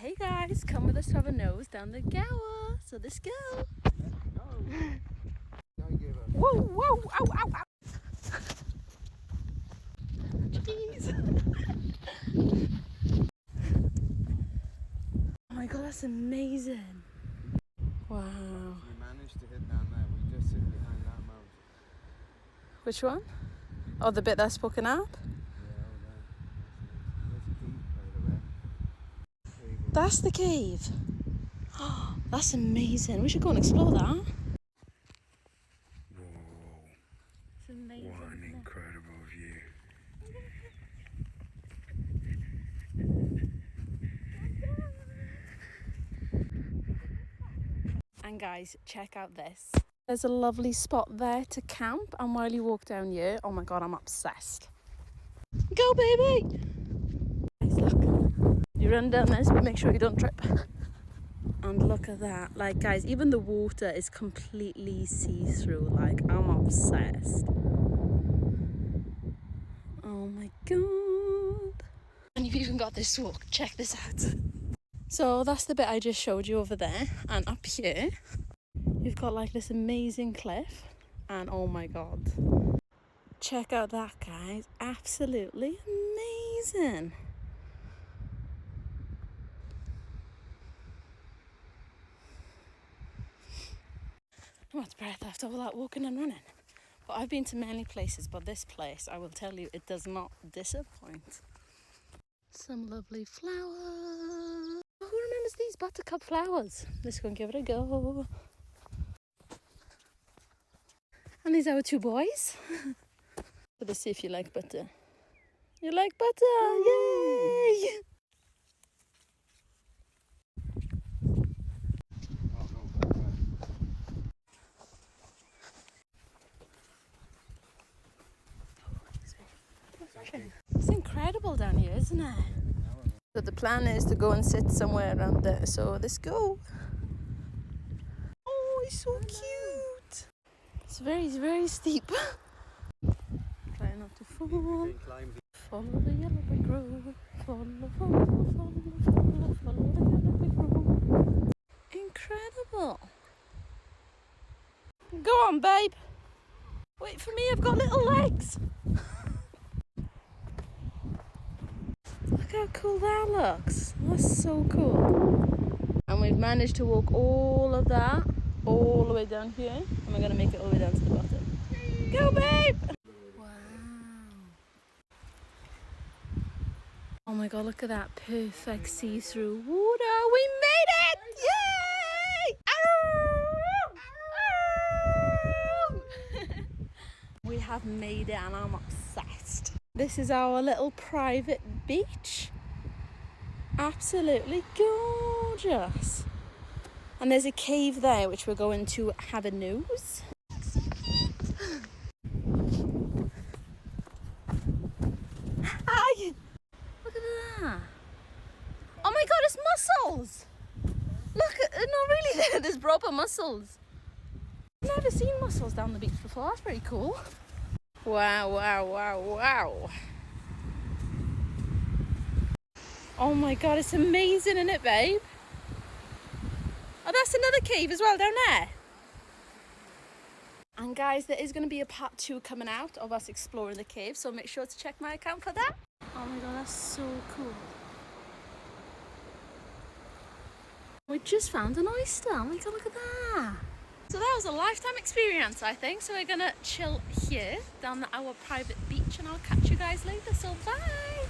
Hey guys, come with us to have a nose down the Gower. So let's go. Whoa, whoa, ow, ow, ow. Jeez. Oh my god, that's amazing. Wow. We managed to hit down there. We just sit behind that mountain. Which one? Oh, the bit that's poking up? That's the cave. Oh, that's amazing. We should go and explore that. Whoa. It's amazing. What an incredible view. And guys, check out this. There's a lovely spot there to camp, and while you walk down here, oh my god, I'm obsessed. Go baby! Guys, look. You run down this, but make sure you don't trip. And look at that. Like guys, even the water is completely see-through. Like, I'm obsessed. Oh my god. And you've even got this walk. Check this out. So that's the bit I just showed you over there. And up here, you've got like this amazing cliff. And oh my god. Check out that, guys. Absolutely amazing. I'm out of breath after all that walking and running. But I've been to many places, but this place, I will tell you, it does not disappoint. Some lovely flowers. Who remembers these buttercup flowers? Let's go and give it a go. And these are our two boys. So let's see if you like butter. You like butter? Yay! It's incredible down here, isn't it? So the plan is to go and sit somewhere around there. So let's go. Oh, it's so cute. It's very, very steep. Try not to fall. Follow the yellow brick road. Follow the yellow brick road. Incredible. Go on, babe. Wait for me, I've got little legs. Look how cool that looks. That's so cool. And we've managed to walk all of that, all the way down here. And we're going to make it all the way down to the bottom. Go, babe! Wow. Oh my god, look at that perfect see-through water. We made it! Yay! We have made it and I'm obsessed. This is our little private beach. Absolutely gorgeous. And there's a cave there which we're going to have a nose. Hi! Look at that. Oh my god, it's mussels! Look, no really, there's proper mussels. I've never seen mussels down the beach before, that's pretty cool. Wow, wow, wow, wow. Oh my god, it's amazing, isn't it, babe? Oh, that's another cave as well down there. And guys, there is going to be a part 2 coming out of us exploring the cave, so make sure to check my account for that. Oh my god, that's so cool. We just found an oyster. Oh my god, look at that. So that was a lifetime experience, I think. So we're gonna chill here down our private beach, and I'll catch you guys later. So bye.